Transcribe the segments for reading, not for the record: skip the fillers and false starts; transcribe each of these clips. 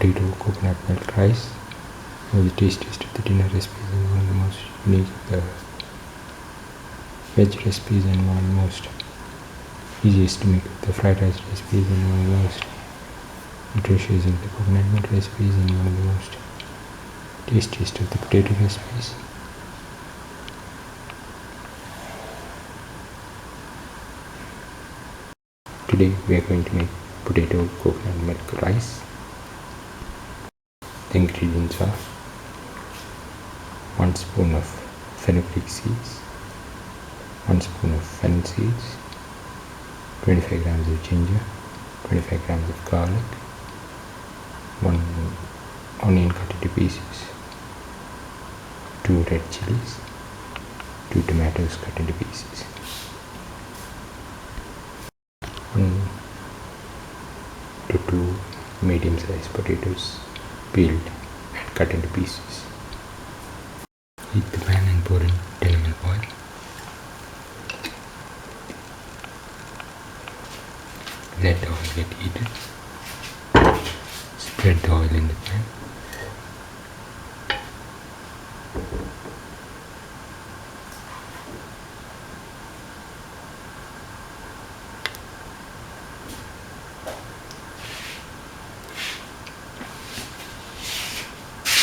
potato, coconut milk rice. One of the tastiest of the dinner recipes and one of the most unique of the veg recipes and one of the most easiest to make the fried rice recipes and one of the most nutritious of the coconut milk recipes and one of the most tastiest of the potato recipes. Today we are going to make potato coconut milk rice. The ingredients are 1 spoon of fenugreek seeds, 1 spoon of fennel seeds, 25 grams of ginger, 25 grams of garlic, 1 onion cut into pieces, 2 red chillies, 2 tomatoes cut into pieces, 1 to 2 medium-sized potatoes peeled and cut into pieces. Heat the pan and pour in 10 ml oil. Let the oil get heated. Spread the oil in the pan.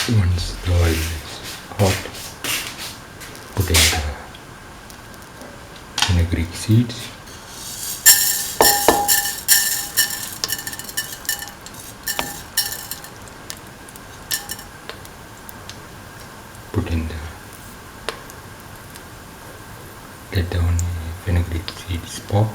Once the oil is hot, put in the fenugreek seeds. Put in let the fenugreek seeds pop.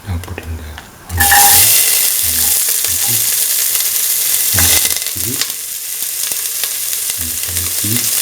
Now put in the onion and the fennel seeds.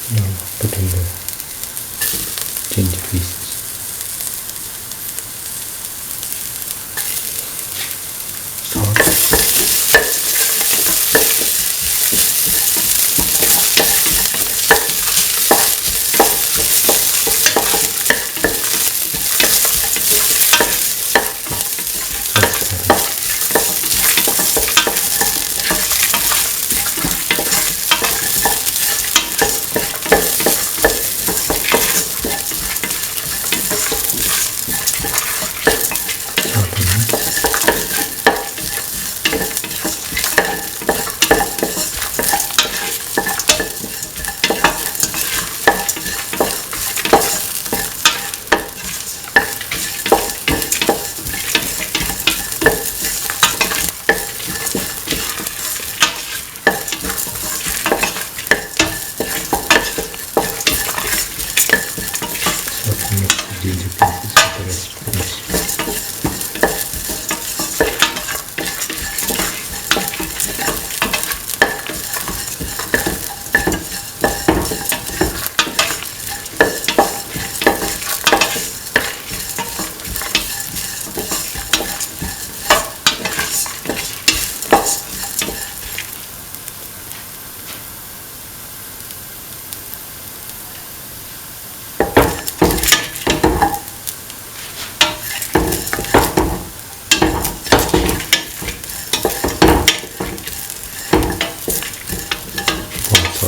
Now put in the ginger pieces. Salt.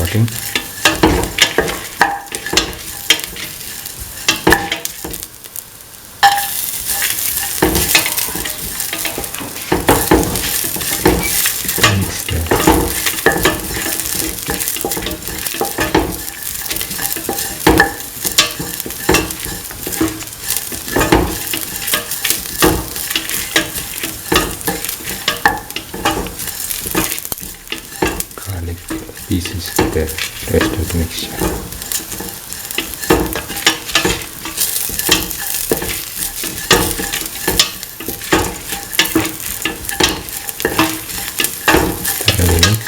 starting. Pieces with the rest of the mixture. Thoroughly mix.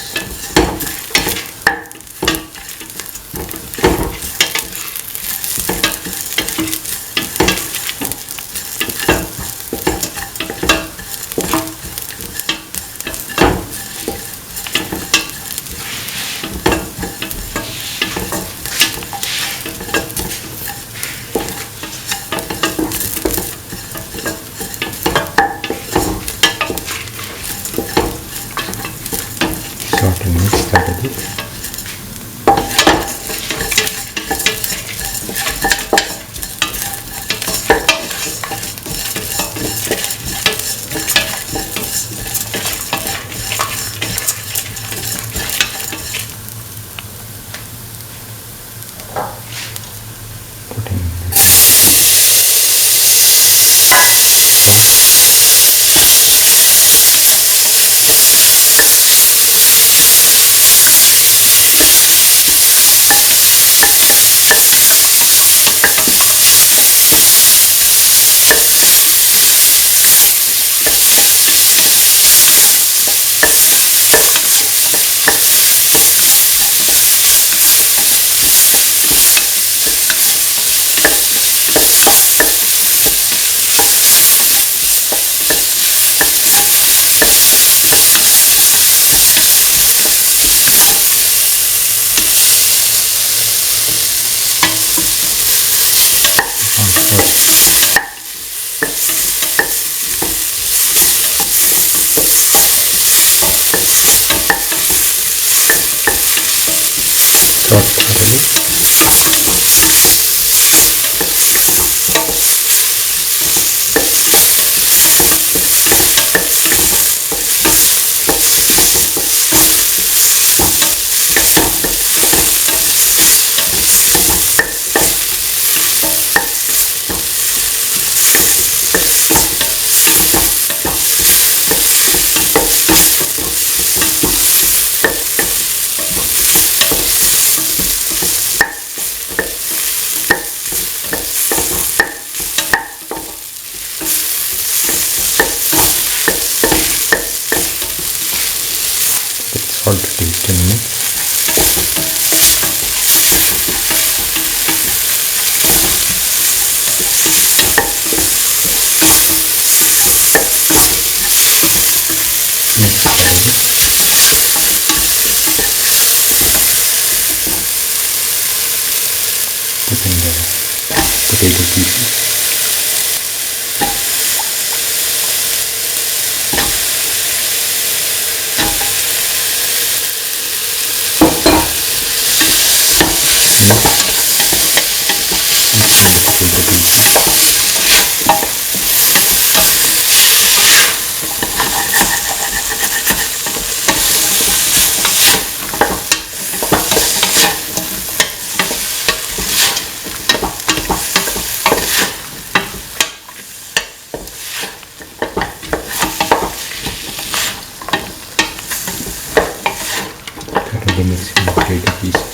Saute and mix thoroughly. Put in saute thoroughly. Salt to taste and mix. Mix thoroughly. Put in the potato pieces. Thoroughly mix in the potato pieces.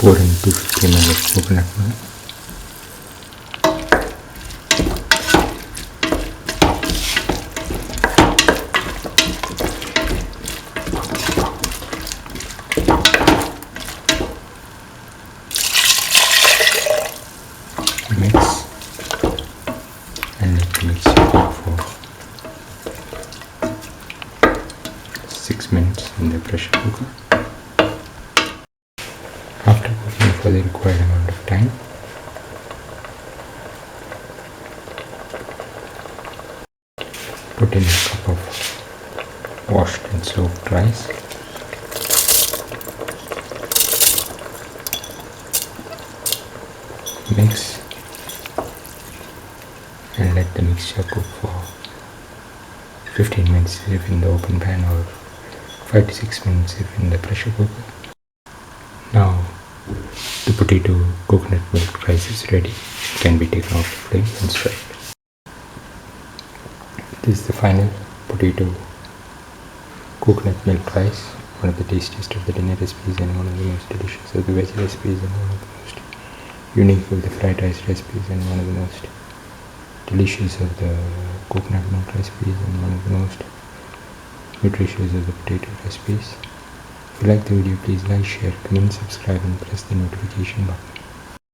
Pour in 250 ml of coconut milk. Mix. the pressure cooker. After cooking for the required amount of time, put in a cup of washed and soaked rice. Mix and let the mixture cook for 15 minutes if in the open pan, or 5 to 6 minutes if in the pressure cooker. Now the potato coconut milk rice is ready. It can be taken off the flame and served. This is the final potato coconut milk rice, one of the tastiest of the dinner recipes and one of the most delicious of the veg recipes and one of the most unique of the fried rice recipes and one of the most delicious of the coconut milk recipes and one of the most nutritious of the potato recipes. If you like the video, please like, share, comment, subscribe and press the notification button.